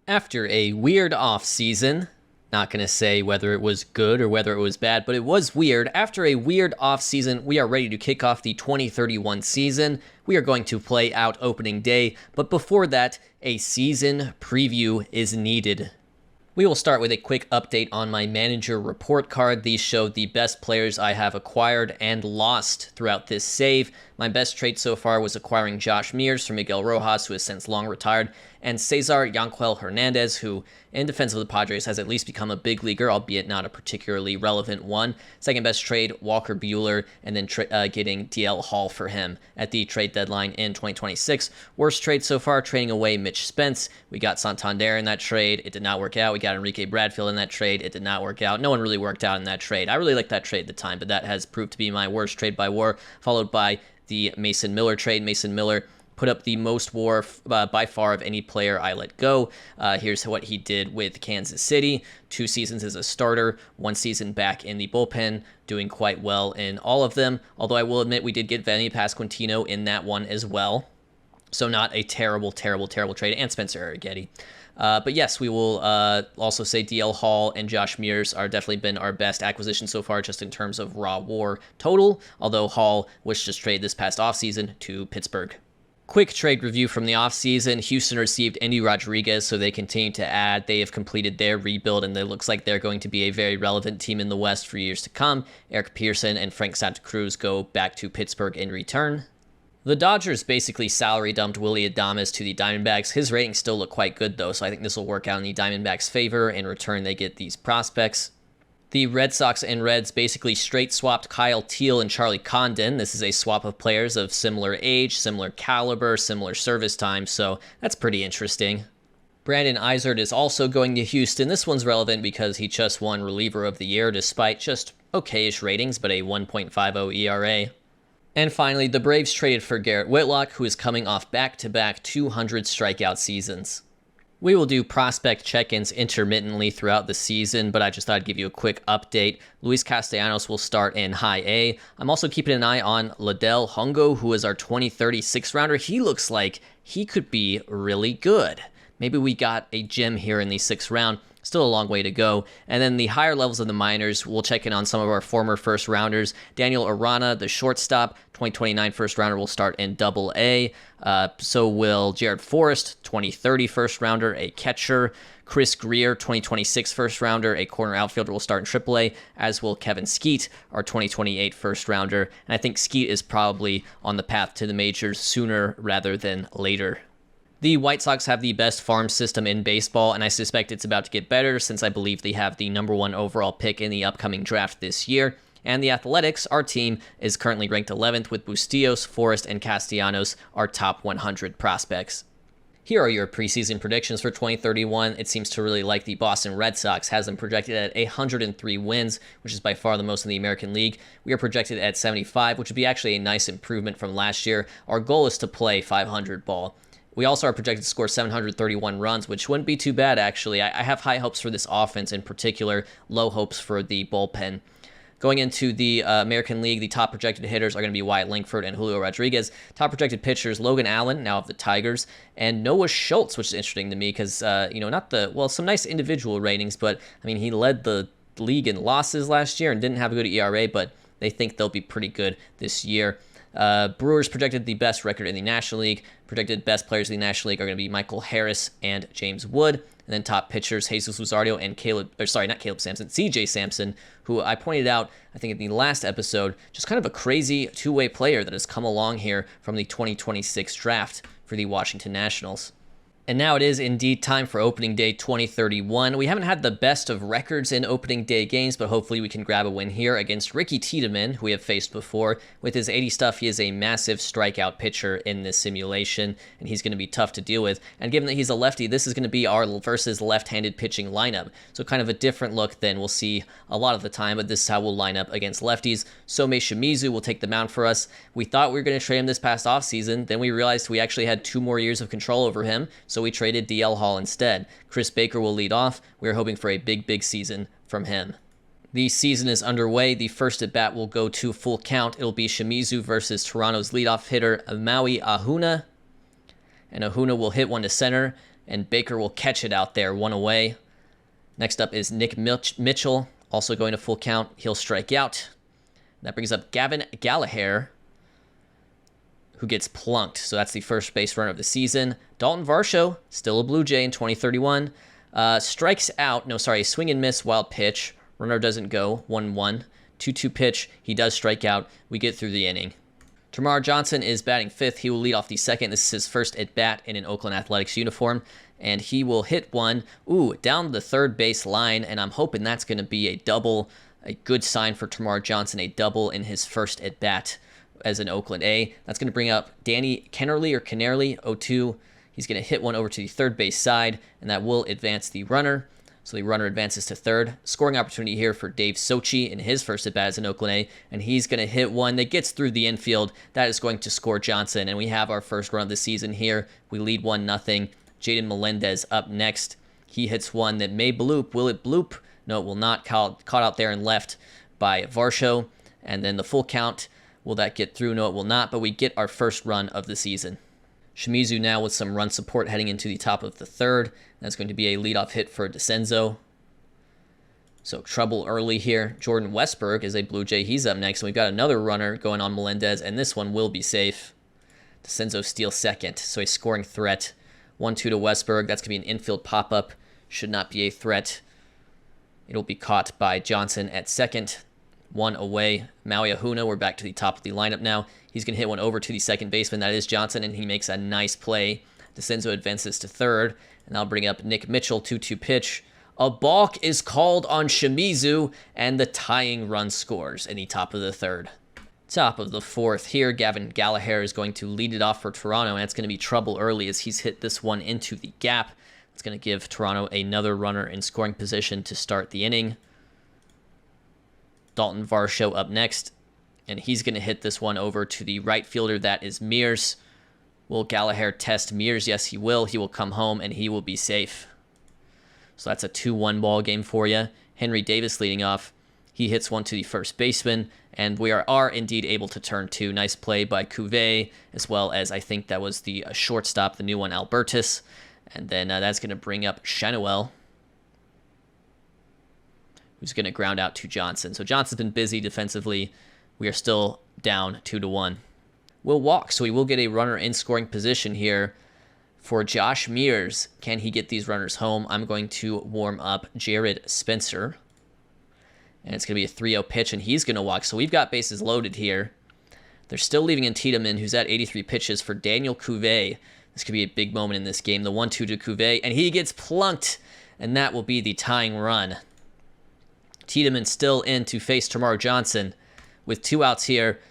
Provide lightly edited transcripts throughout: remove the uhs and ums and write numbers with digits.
After a weird off-season, not going to say whether it was good or whether it was bad, but it was weird. After a weird off-season, we are ready to kick off the 2031 season. We are going to play out opening day, but before that, a season preview is needed. We will start with a quick update on my manager report card. These show the best players I have acquired and lost throughout this save. My best trade so far was acquiring Josh Mears from Miguel Rojas, who has since long retired, and Cesar Yanquel Hernandez, who, in defense of the Padres, has at least become a big leaguer, albeit not a particularly relevant one. Second best trade, Walker Buehler, and then getting DL Hall for him at the trade deadline in 2026. Worst trade so far, trading away Mitch Spence. We got Santander in that trade. It did not work out. We got Enrique Bradfield in that trade. It did not work out. No one really worked out in that trade. I really liked that trade at the time, but that has proved to be my worst trade by WAR, followed by the Mason Miller trade. Mason Miller put up the most WAR by far of any player I let go. Here's what he did with Kansas City. 2 seasons as a starter, 1 season back in the bullpen, doing quite well in all of them. Although I will admit we did get Vanny Pasquantino in that one as well. So not a terrible trade. And Spencer Arrighetti. But yes, we will also say DL Hall and Josh Mears are definitely been our best acquisition so far, just in terms of raw WAR total, although Hall was just traded this past offseason to Pittsburgh. Quick trade review from the offseason. Houston received Endy Rodriguez, so they continue to add. They have completed their rebuild, and it looks like they're going to be a very relevant team in the West for years to come. Eric Pearson and Frank Santa Cruz go back to Pittsburgh in return. The Dodgers basically salary dumped Willy Adames to the Diamondbacks. His ratings still look quite good, though, so I think this will work out in the Diamondbacks' favor. In return, they get these prospects. The Red Sox and Reds basically straight swapped Kyle Teel and Charlie Condon. This is a swap of players of similar age, similar caliber, similar service time, so that's pretty interesting. Brandon Izard is also going to Houston. This one's relevant because he just won Reliever of the Year despite just okayish ratings, but a 1.50 ERA. And finally, the Braves traded for Garrett Whitlock, who is coming off back-to-back 200 strikeout seasons. We will do prospect check-ins intermittently throughout the season, but I just thought I'd give you a quick update. Luis Castellanos will start in High A. I'm also keeping an eye on Liddell Hongo, who is our 2036 rounder. He looks like he could be really good. Maybe we got a gem here in the 6th round. Still a long way to go. And then the higher levels of the minors, we'll check in on some of our former first rounders. Daniel Arana, the shortstop, 2029 first rounder, will start in Double A. So will Jared Forrest, 2030 first rounder, a catcher. Chris Greer, 2026 first rounder, a corner outfielder, will start in Triple A, as will Kevin Skeet, our 2028 first rounder. And I think Skeet is probably on the path to the majors sooner rather than later. The White Sox have the best farm system in baseball, and I suspect it's about to get better since I believe they have the number 1 overall pick in the upcoming draft this year. And the Athletics, our team, is currently ranked 11th with Bustillos, Forrest, and Castellanos, our top 100 prospects. Here are your preseason predictions for 2031. It seems to really like the Boston Red Sox, has them projected at 103 wins, which is by far the most in the American League. We are projected at 75, which would be actually a nice improvement from last year. Our goal is to play 500 ball. We also are projected to score 731 runs, which wouldn't be too bad, actually. I have high hopes for this offense in particular, low hopes for the bullpen. Going into the American League, the top projected hitters are going to be Wyatt Langford and Julio Rodriguez. Top projected pitchers, Logan Allen, now of the Tigers, and Noah Schultz, which is interesting to me because, some nice individual ratings, but, he led the league in losses last year and didn't have a good ERA, but they think they'll be pretty good this year. Brewers projected the best record in the National League. Projected best players in the National League are going to be Michael Harris and James Wood. And then top pitchers, Jesus Luzardo and CJ Sampson, who I pointed out, I think in the last episode, just kind of a crazy two-way player that has come along here from the 2026 draft for the Washington Nationals. And now it is indeed time for opening day 2031. We haven't had the best of records in opening day games, but hopefully we can grab a win here against Ricky Tiedemann, who we have faced before. With his 80 stuff, he is a massive strikeout pitcher in this simulation, and he's going to be tough to deal with. And given that he's a lefty, this is going to be our versus left-handed pitching lineup. So kind of a different look than we'll see a lot of the time, but this is how we'll line up against lefties. Somei Shimizu will take the mound for us. We thought we were going to trade him this past offseason, then we realized we actually had 2 more years of control over him, so we traded DL Hall instead. Chris Baker will lead off. We're hoping for a big season from him. The season is underway. The first at bat will go to full count. It'll be Shimizu versus Toronto's leadoff hitter, Maui Ahuna. And Ahuna will hit one to center. And Baker will catch it out there, 1 away. Next up is Nick Mitchell, also going to full count. He'll strike out. That brings up Gavin Gallagher, who gets plunked. So that's the first base runner of the season. Dalton Varsho, still a Blue Jay in 2031. Strikes out. No, sorry, swing and miss, wild pitch. Runner doesn't go, 1-1. 2-2 pitch. He does strike out. We get through the inning. Termarr Johnson is batting 5th. He will lead off the 2nd. This is his first at-bat in an Oakland Athletics uniform. And he will hit one, down the third base line. And I'm hoping that's going to be a double. A good sign for Termarr Johnson, a double in his first at-bat as an Oakland A. That's going to bring up Danny Kennerly or Kennerly, 0-2. He's going to hit one over to the third base side, and that will advance the runner. So the runner advances to third. Scoring opportunity here for Dave Sochi in his first at-bat as an Oakland A, and he's going to hit one that gets through the infield. That is going to score Johnson, and we have our first run of the season here. We lead 1-0. Jaden Melendez up next. He hits one that may bloop. Will it bloop? No, it will not. Caught out there and left by Varsho. And then the full count. Will that get through? No, it will not, but we get our first run of the season. Shimizu now with some run support heading into the top of the third. That's going to be a leadoff hit for DeCenzo. So trouble early here. Jordan Westberg is a Blue Jay. He's up next. And we've got another runner going on Melendez, and this one will be safe. DeCenzo steals second, so a scoring threat. 1-2 to Westberg. That's going to be an infield pop-up. Should not be a threat. It'll be caught by Johnson at second. 1 away. Maui Ahuna, we're back to the top of the lineup now. He's going to hit one over to the second baseman. That is Johnson, and he makes a nice play. DeCenzo advances to third, and I'll bring up Nick Mitchell, 2-2 pitch. A balk is called on Shimizu, and the tying run scores in the top of the third. Top of the fourth here, Gavin Gallagher is going to lead it off for Toronto, and it's going to be trouble early as he's hit this one into the gap. It's going to give Toronto another runner in scoring position to start the inning. Dalton Varsho up next, and he's going to hit this one over to the right fielder. That is Mears. Will Gallagher test Mears? Yes, he will. He will come home, and he will be safe. So that's a 2-1 ball game for you. Henry Davis leading off. He hits one to the first baseman, and we are indeed able to turn two. Nice play by Cuvée, as well as I think that was the shortstop, the new one, Albertus. And then that's going to bring up Chanuel, who's going to ground out to Johnson. So Johnson's been busy defensively. We are still down 2-1. We'll walk, so we will get a runner in scoring position here for Josh Mears. Can he get these runners home? I'm going to warm up Jared Spencer. And it's going to be a 3-0 pitch, and he's going to walk. So we've got bases loaded here. They're still leaving in Tiedemann, who's at 83 pitches, for Daniel Cuvée. This could be a big moment in this game. The 1-2 to Cuvée, and he gets plunked, and that will be the tying run. Tiedemann still in to face Termarr Johnson with 2 outs here.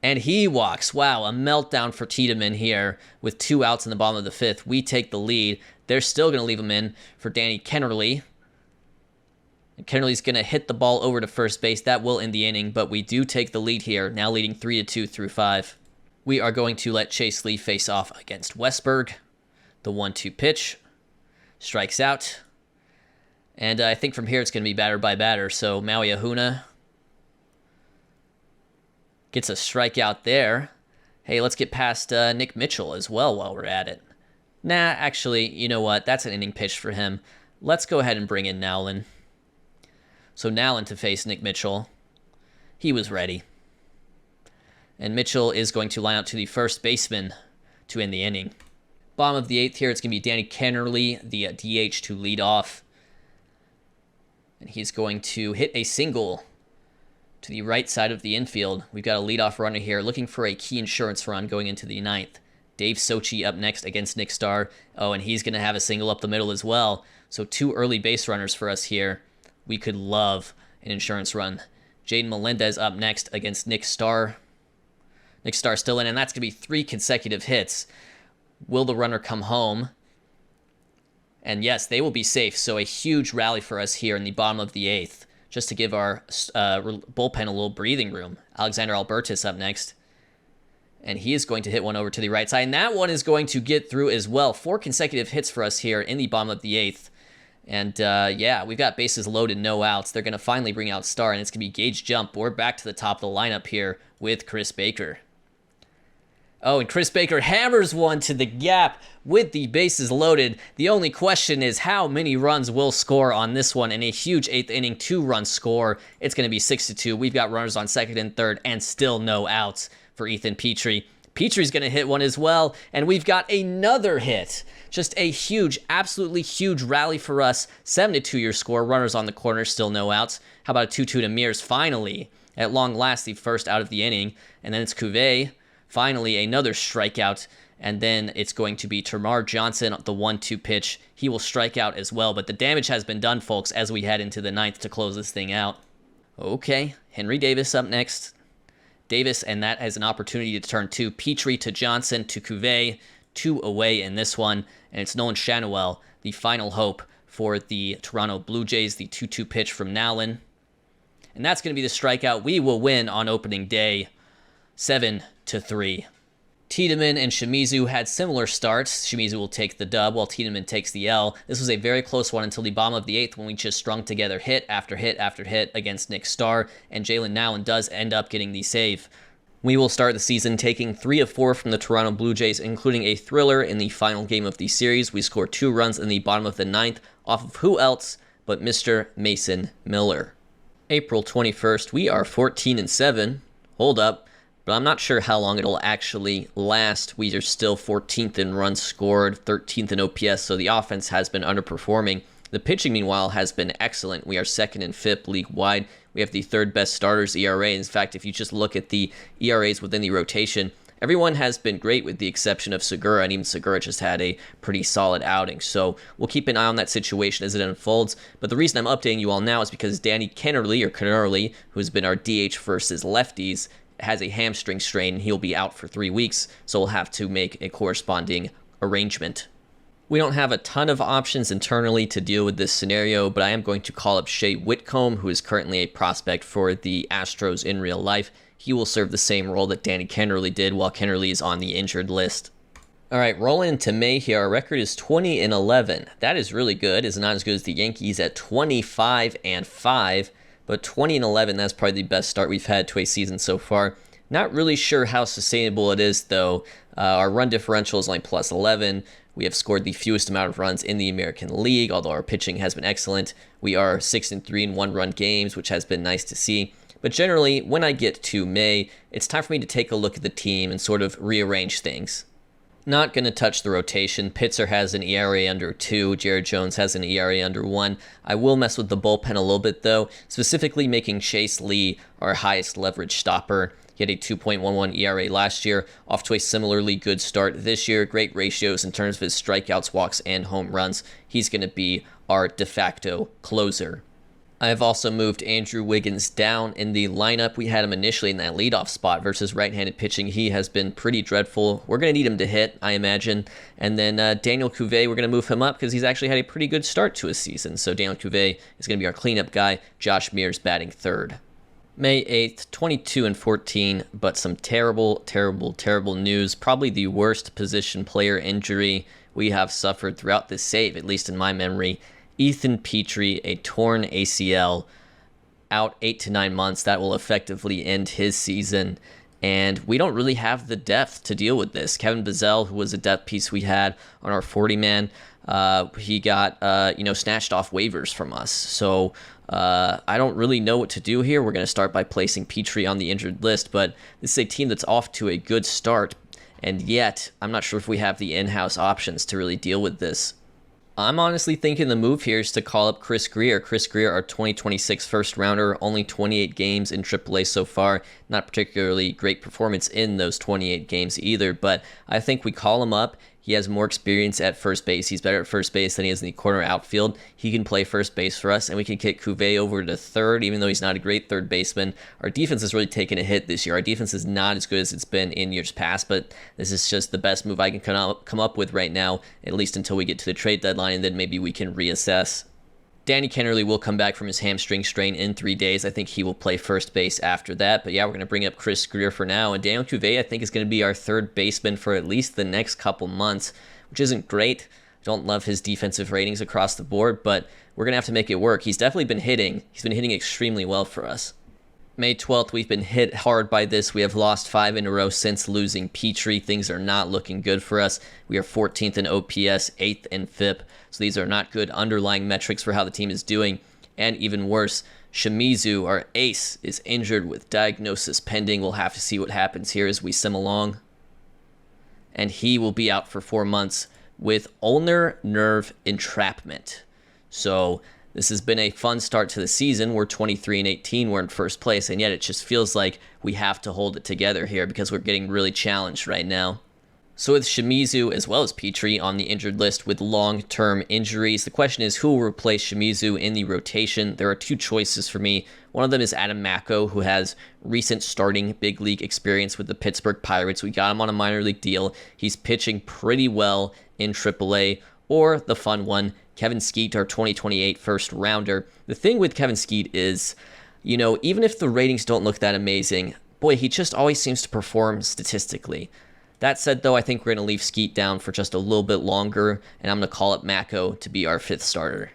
And he walks. Wow, a meltdown for Tiedemann here with 2 outs in the bottom of the 5th. We take the lead. They're still going to leave him in for Danny Kennerly. And Kennerly's going to hit the ball over to first base. That will end the inning, but we do take the lead here, now leading 3-2 through 5. We are going to let Chase Lee face off against Westberg. The 1-2 pitch. Strikes out. And I think from here it's going to be batter by batter. So Maui Ahuna gets a strikeout there. Hey, let's get past Nick Mitchell as well while we're at it. Nah, actually, you know what? That's an inning pitch for him. Let's go ahead and bring in Nowlin. So Nowlin to face Nick Mitchell. He was ready. And Mitchell is going to line out to the first baseman to end the inning. Bottom of the 8th here, it's going to be Danny Kennerly, the DH, to lead off. And he's going to hit a single to the right side of the infield. We've got a leadoff runner here looking for a key insurance run going into the 9th. Dave Sochi up next against Nick Starr. Oh, and he's going to have a single up the middle as well. So 2 early base runners for us here. We could love an insurance run. Jaden Melendez up next against Nick Starr. Nick Starr still in, and that's going to be 3 consecutive hits. Will the runner come home? And yes, they will be safe. So a huge rally for us here in the bottom of the 8th, just to give our bullpen a little breathing room. Alexander Albertus up next. And he is going to hit one over to the right side. And that one is going to get through as well. 4 consecutive hits for us here in the bottom of the 8th. And yeah, we've got bases loaded, no outs. They're going to finally bring out Starr, and it's going to be Gage Jump. We're back to the top of the lineup here with Chris Baker. Oh, and Chris Baker hammers one to the gap with the bases loaded. The only question is how many runs will score on this one in a huge 8th inning 2-run score. It's going to be 6-2. We've got runners on second and third and still no outs for Ethan Petrie. Petrie's going to hit one as well, and we've got another hit. Just a huge, absolutely huge rally for us. 7-2 your score. Runners on the corner, still no outs. How about a 2-2 to Mears finally? At long last, the first out of the inning. And then it's Cuvée. Finally, another strikeout, and then it's going to be Termarr Johnson, the 1-2 pitch. He will strike out as well, but the damage has been done, folks, as we head into the 9th to close this thing out. Okay, Henry Davis up next. Davis, and that has an opportunity to turn 2. Petrie to Johnson to Cuvée, 2 away in this one, and it's Nolan Schanuel, the final hope for the Toronto Blue Jays, the 2-2 pitch from Nowlin. And that's going to be the strikeout. We will win on opening day, 7-3. Tiedemann and Shimizu had similar starts. Shimizu will take the dub while Tiedemann takes the L. This was a very close one until the bottom of the 8th when we just strung together hit after hit after hit against Nick Starr, and Jalen Nowlin does end up getting the save. We will start the season taking 3 of 4 from the Toronto Blue Jays, including a thriller in the final game of the series. We scored 2 runs in the bottom of the 9th off of who else but Mr. Mason Miller. April 21st, we are 14-7. Hold up. But I'm not sure how long it'll actually last. We are still 14th in runs scored, 13th in OPS, so the offense has been underperforming. The pitching, meanwhile, has been excellent. We are 2nd and 5th league-wide. We have the 3rd best starters ERA. In fact, if you just look at the ERAs within the rotation, everyone has been great with the exception of Segura, and even Segura just had a pretty solid outing. So we'll keep an eye on that situation as it unfolds. But the reason I'm updating you all now is because Danny Kennerly, who has been our DH versus lefties, has a hamstring strain, and he'll be out for 3 weeks, so we'll have to make a corresponding arrangement. We don't have a ton of options internally to deal with this scenario, but I am going to call up Shea Whitcomb, who is currently a prospect for the Astros in real life. He will serve the same role that Danny Kennerly did while Kennerly is on the injured list. All right, rolling into May here. Our record is 20-11. That is really good. It's not as good as the Yankees at 25-5. But 20-11, that's probably the best start we've had to a season so far. Not really sure how sustainable it is, though. Our run differential is only +11. We have scored the fewest amount of runs in the American League, although our pitching has been excellent. We are 6-3 in one-run games, which has been nice to see. But generally, when I get to May, it's time for me to take a look at the team and sort of rearrange things. Not going to touch the rotation. Pitzer has an ERA under 2. Jared Jones has an ERA under 1. I will mess with the bullpen a little bit, though, specifically making Chase Lee our highest leverage stopper. He had a 2.11 ERA last year, off to a similarly good start this year. Great ratios in terms of his strikeouts, walks, and home runs. He's going to be our de facto closer. I have also moved Andrew Wiggins down in the lineup. We had him initially in that leadoff spot versus right-handed pitching. He has been pretty dreadful. We're going to need him to hit, I imagine. And then Daniel Cuvée, we're going to move him up because he's actually had a pretty good start to his season. So Daniel Cuvée is going to be our cleanup guy. Josh Mears batting 3rd. May 8th, 22-14, but some terrible, terrible, terrible news. Probably the worst position player injury we have suffered throughout this save, at least in my memory. Ethan Petrie, a torn ACL, out 8 to 9 months. That will effectively end his season. And we don't really have the depth to deal with this. Kevin Bizzell, who was a depth piece we had on our 40-man, he got snatched off waivers from us. So I don't really know what to do here. We're going to start by placing Petrie on the injured list, but this is a team that's off to a good start. And yet, I'm not sure if we have the in-house options to really deal with this. I'm honestly thinking the move here is to call up Chris Greer. Chris Greer, our 2026 first rounder, only 28 games in AAA so far. Not particularly great performance in those 28 games either, but I think we call him up. He has more experience at first base. He's better at first base than he is in the corner outfield. He can play first base for us, and we can kick Cuvée over to 3rd, even though he's not a great third baseman. Our defense has really taken a hit this year. Our defense is not as good as it's been in years past, but this is just the best move I can come up with right now, at least until we get to the trade deadline, and then maybe we can reassess. Danny Kennerly will come back from his hamstring strain in 3 days. I think he will play first base after that. But yeah, we're going to bring up Chris Greer for now. And Daniel Cuvée, I think, is going to be our third baseman for at least the next couple months, which isn't great. I don't love his defensive ratings across the board, but we're going to have to make it work. He's definitely been hitting. He's been hitting extremely well for us. May 12th, we've been hit hard by this. We have lost 5 in a row since losing Petrie. Things are not looking good for us. We are 14th in OPS, 8th in FIP. So these are not good underlying metrics for how the team is doing. And even worse, Shimizu, our ace, is injured with diagnosis pending. We'll have to see what happens here as we sim along. And he will be out for 4 months with ulnar nerve entrapment. So this has been a fun start to the season. We're 23-18. We're in first place, and yet it just feels like we have to hold it together here because we're getting really challenged right now. So with Shimizu as well as Petrie on the injured list with long-term injuries, the question is who will replace Shimizu in the rotation? There are 2 choices for me. One of them is Adam Mako, who has recent starting big league experience with the Pittsburgh Pirates. We got him on a minor league deal. He's pitching pretty well in AAA. Or the fun one, Kevin Skeet, our 2028 first rounder. The thing with Kevin Skeet is, even if the ratings don't look that amazing, boy, he just always seems to perform statistically. That said, though, I think we're going to leave Skeet down for just a little bit longer, and I'm going to call up Mako to be our 5th starter.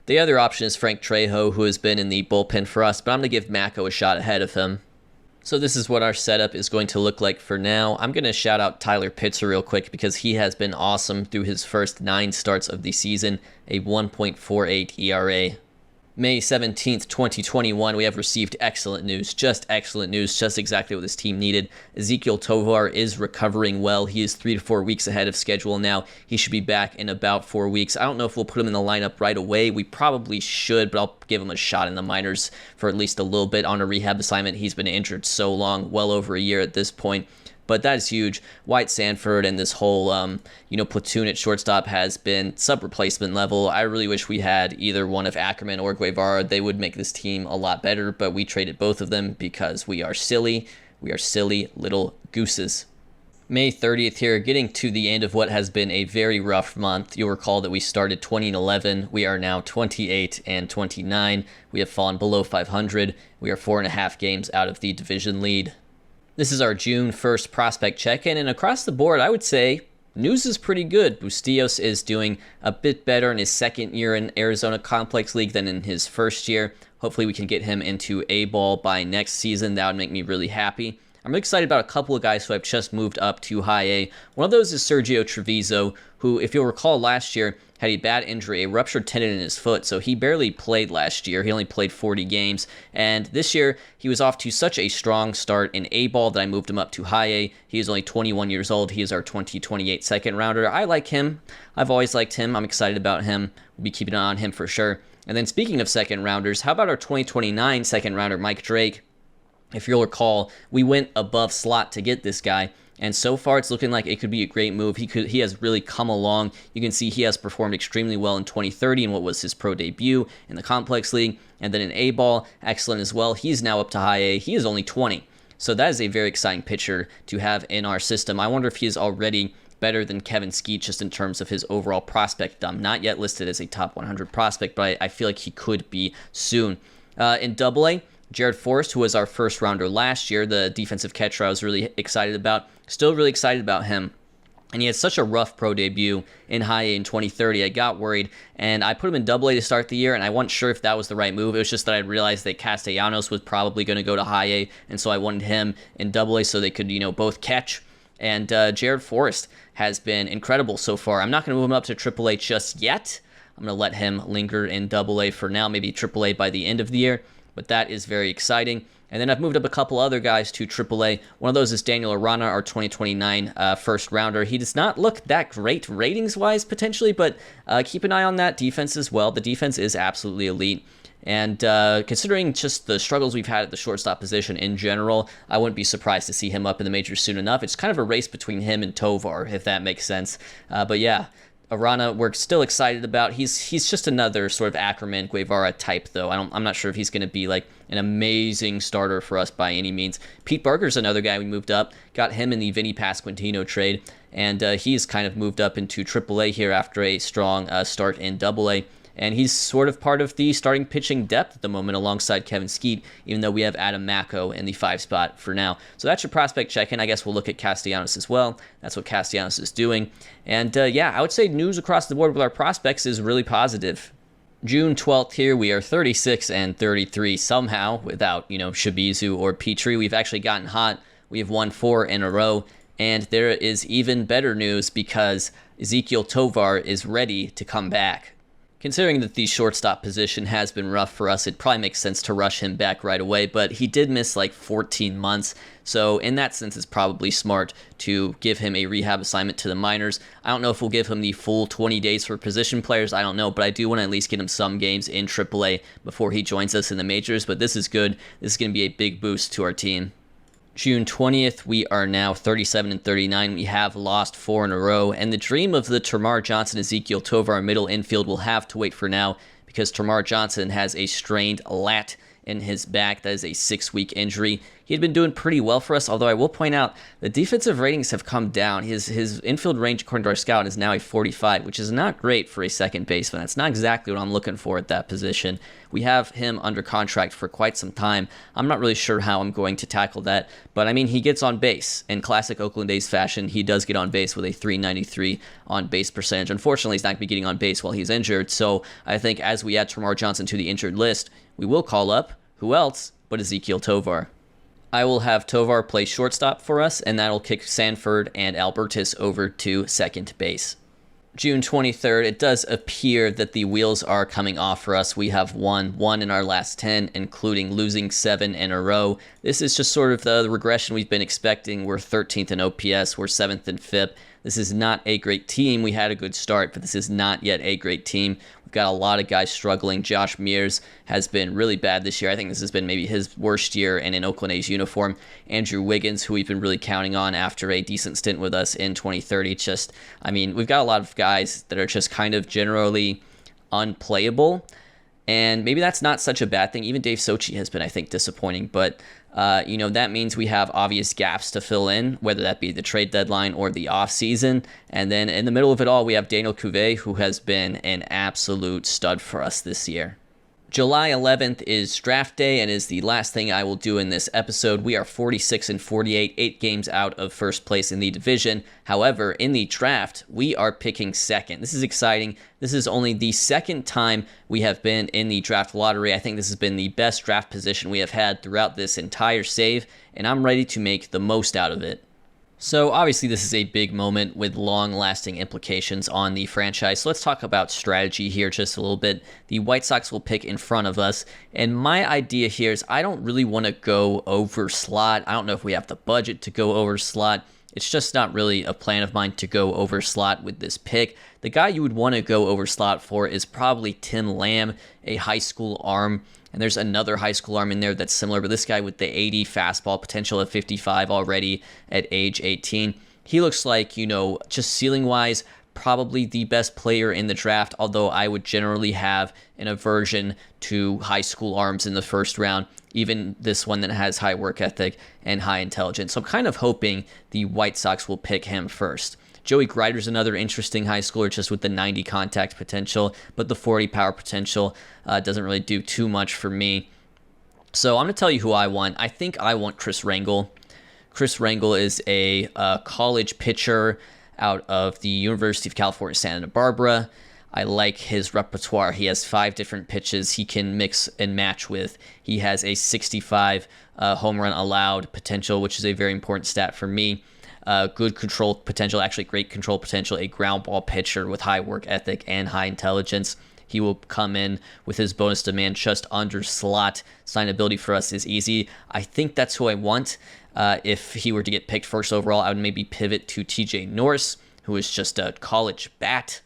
The other option is Frank Trejo, who has been in the bullpen for us, but I'm going to give Mako a shot ahead of him. So this is what our setup is going to look like for now. I'm going to shout out Tyler Pitzer real quick because he has been awesome through his first 9 starts of the season, a 1.48 ERA. May 17th, 2021, we have received excellent news, just exactly what this team needed. Ezequiel Tovar is recovering well. He is 3 to 4 weeks ahead of schedule now. He should be back in about 4 weeks. I don't know if we'll put him in the lineup right away. We probably should, but I'll give him a shot in the minors for at least a little bit on a rehab assignment. He's been injured so long, well over a year at this point. But that is huge. White Sanford and this whole, platoon at shortstop has been sub-replacement level. I really wish we had either one of Ackerman or Guevara. They would make this team a lot better, but we traded both of them because we are silly. We are silly little gooses. May 30th here, getting to the end of what has been a very rough month. You'll recall that we started 20-11. We are now 28-29. We have fallen below 500. We are 4.5 games out of the division lead. This is our June 1st prospect check-in, and across the board, I would say news is pretty good. Bustillos is doing a bit better in his second year in Arizona Complex League than in his first year. Hopefully we can get him into A-ball by next season. That would make me really happy. I'm excited about a couple of guys who have just moved up to high A. One of those is Sergio Treviso, who, if you'll recall last year, had a bad injury, a ruptured tendon in his foot, so he barely played last year. He only played 40 games, and this year he was off to such a strong start in A-ball that I moved him up to high A. He is only 21 years old. He is our 2028 second rounder. I like him. I've always liked him. I'm excited about him. We'll be keeping an eye on him for sure. And then speaking of second rounders, how about our 2029 second rounder, Mike Drake? If you'll recall, we went above slot to get this guy, and so far it's looking like it could be a great move. He has really come along. You can see he has performed extremely well in 2030 in what was his pro debut in the Complex League, and then in A-ball, excellent as well. He's now up to high A. He is only 20, so that is a very exciting pitcher to have in our system. I wonder if he is already better than Kevin Skeet just in terms of his overall prospect. Not yet listed as a top 100 prospect, but I feel like he could be soon. In Double-A, Jared Forrest, who was our first rounder last year, the defensive catcher I was really excited about. Still really excited about him. And he had such a rough pro debut in high A in 2030. I got worried, and I put him in Double-A to start the year, and I wasn't sure if that was the right move. It was just that I realized that Castellanos was probably going to go to high A, and so I wanted him in Double-A so they could, both catch. And Jared Forrest has been incredible so far. I'm not going to move him up to Triple-A just yet. I'm going to let him linger in Double-A for now, maybe Triple-A by the end of the year. But that is very exciting. And then I've moved up a couple other guys to AAA. One of those is Daniel Arana, our 2029 first rounder. He does not look that great ratings-wise, potentially, but keep an eye on that defense as well. The defense is absolutely elite. And considering just the struggles we've had at the shortstop position in general, I wouldn't be surprised to see him up in the majors soon enough. It's kind of a race between him and Tovar, if that makes sense. But yeah, Arana, we're still excited about. He's just another sort of Ackerman, Guevara type, though. I'm not sure if he's going to be like an amazing starter for us by any means. Pete Barker's another guy we moved up. Got him in the Vinny Pasquantino trade, and he's kind of moved up into AAA here after a strong start in AA. And he's sort of part of the starting pitching depth at the moment alongside Kevin Skeet, even though we have Adam Mako in the 5 spot for now. So that's your prospect check-in. I guess we'll look at Castellanos as well. That's what Castellanos is doing. And yeah, I would say news across the board with our prospects is really positive. June 12th here, we are 36 and 33 somehow without, Shibizu or Petrie. We've actually gotten hot. We have won 4 in a row. And there is even better news because Ezequiel Tovar is ready to come back. Considering that the shortstop position has been rough for us, it probably makes sense to rush him back right away, but he did miss like 14 months, so in that sense it's probably smart to give him a rehab assignment to the minors. I don't know if we'll give him the full 20 days for position players, I don't know, but I do want to at least get him some games in AAA before he joins us in the majors, but this is good. This is going to be a big boost to our team. June 20th, we are now 37 and 39. We have lost 4 in a row, and the dream of the Termarr Johnson, Ezequiel Tovar middle infield will have to wait for now because Termarr Johnson has a strained lat in his back. That is a 6-week injury. He had been doing pretty well for us, although I will point out the defensive ratings have come down. His infield range, according to our scout, is now a 45, which is not great for a second baseman. That's not exactly what I'm looking for at that position. We have him under contract for quite some time. I'm not really sure how I'm going to tackle that, but I mean, he gets on base. In classic Oakland A's fashion, he does get on base with a 393 on base percentage. Unfortunately, he's not going to be getting on base while he's injured, so I think as we add Termarr Johnson to the injured list, we will call up, who else but Ezequiel Tovar. I will have Tovar play shortstop for us, and that'll kick Sanford and Albertus over to second base. June 23rd, it does appear that the wheels are coming off for us. We have won 1 in our last 10, including losing 7 in a row. This is just sort of the regression we've been expecting. We're 13th in OPS, we're 7th in FIP. This is not a great team. We had a good start, but this is not yet a great team. We've got a lot of guys struggling. Josh Mears has been really bad this year. I think this has been maybe his worst year in an Oakland A's uniform. Andrew Wiggins, who we've been really counting on after a decent stint with us in 2030. We've got a lot of guys that are just kind of generally unplayable. And maybe that's not such a bad thing. Even Dave Sochi has been, I think, disappointing. But, that means we have obvious gaps to fill in, whether that be the trade deadline or the offseason. And then in the middle of it all, we have Daniel Cuvée, who has been an absolute stud for us this year. July 11th is draft day and is the last thing I will do in this episode. We are 46 and 48, 8 games out of first place in the division. However, in the draft, we are picking second. This is exciting. This is only the second time we have been in the draft lottery. I think this has been the best draft position we have had throughout this entire save, and I'm ready to make the most out of it. So obviously this is a big moment with long-lasting implications on the franchise. So let's talk about strategy here just a little bit. The White Sox will pick in front of us, and my idea here is I don't really want to go over slot. I don't know if we have the budget to go over slot. It's just not really a plan of mine to go over slot with this pick. The guy you would want to go over slot for is probably Tim Lamb, a high school arm. And there's another high school arm in there that's similar, but this guy with the 80 fastball potential at 55 already at age 18. He looks like, just ceiling-wise, probably the best player in the draft, although I would generally have an aversion to high school arms in the first round, even this one that has high work ethic and high intelligence. So I'm kind of hoping the White Sox will pick him first. Joey Grider's another interesting high schooler just with the 90 contact potential, but the 40 power potential doesn't really do too much for me. So I'm going to tell you who I want. I think I want Chris Rangel. Chris Rangel is a college pitcher out of the University of California, Santa Barbara. I like his repertoire. He has 5 different pitches he can mix and match with. He has a 65 home run allowed potential, which is a very important stat for me. Good control potential, actually great control potential, a ground ball pitcher with high work ethic and high intelligence. He will come in with his bonus demand just under slot. Signability for us is easy. I think that's who I want. If he were to get picked first overall, I would maybe pivot to TJ Norris, who is just a college bat.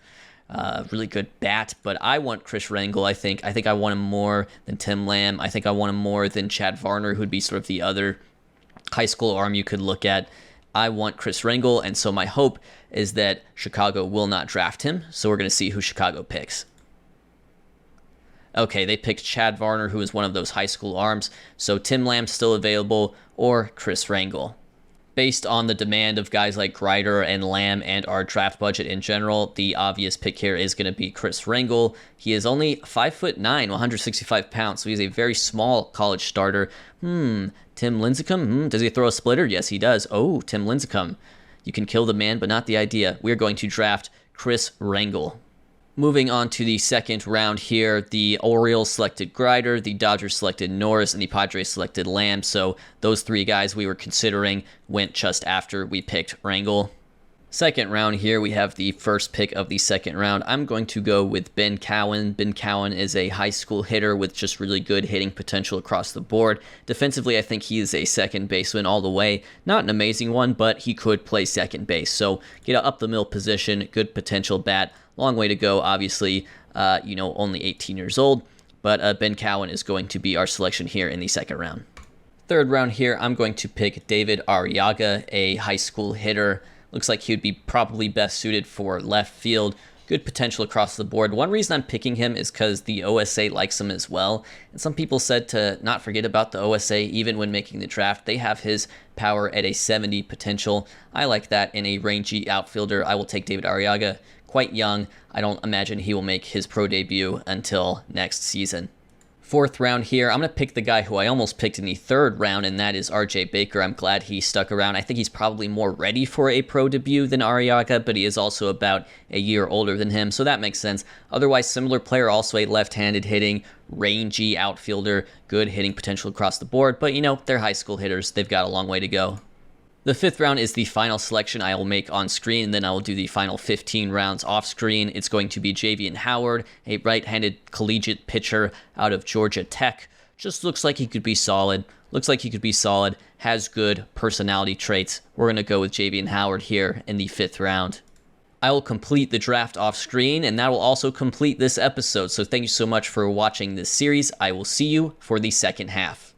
Really good bat, but I want Chris Rangel. I think I want him more than Tim Lamb. I think I want him more than Chad Varner, who'd be sort of the other high school arm you could look at. I want Chris Rangel, and so my hope is that Chicago will not draft him, so we're going to see who Chicago picks. Okay, they picked Chad Varner, who is one of those high school arms, so Tim Lamb's still available, or Chris Rangel. Based on the demand of guys like Grider and Lamb and our draft budget in general, the obvious pick here is going to be Chris Rangel. He is only 5'9", 165 pounds, so he's a very small college starter. Tim Lincecum? Does he throw a splitter? Yes, he does. Oh, Tim Lincecum. You can kill the man, but not the idea. We're going to draft Chris Rangel. Moving on to the second round here, the Orioles selected Grider, the Dodgers selected Norris, and the Padres selected Lamb. So those three guys we were considering went just after we picked Rangel. Second round here, we have the first pick of the second round. I'm going to go with Ben Cowan. Ben Cowan is a high school hitter with just really good hitting potential across the board. Defensively, I think he is a second baseman all the way. Not an amazing one, but he could play second base. So get an up-the-middle position, good potential bat. Long way to go, obviously, only 18 years old. But Ben Cowan is going to be our selection here in the second round. Third round here, I'm going to pick David Arriaga, a high school hitter. Looks like he would be probably best suited for left field. Good potential across the board. One reason I'm picking him is because the OSA likes him as well. And some people said to not forget about the OSA even when making the draft. They have his power at a 70 potential. I like that in a rangy outfielder. I will take David Arriaga. Quite young. I don't imagine he will make his pro debut until next season. Fourth round here, I'm going to pick the guy who I almost picked in the third round, and that is RJ Baker. I'm glad he stuck around. I think he's probably more ready for a pro debut than Arriaga, but he is also about a year older than him, so that makes sense. Otherwise, similar player, also a left-handed hitting, rangy outfielder, good hitting potential across the board, but they're high school hitters. They've got a long way to go. The fifth round is the final selection I will make on screen, and then I will do the final 15 rounds off screen. It's going to be Javian Howard, a right-handed collegiate pitcher out of Georgia Tech. Just looks like he could be solid. Has good personality traits. We're going to go with Javian Howard here in the fifth round. I will complete the draft off screen, and that will also complete this episode. So thank you so much for watching this series. I will see you for the second half.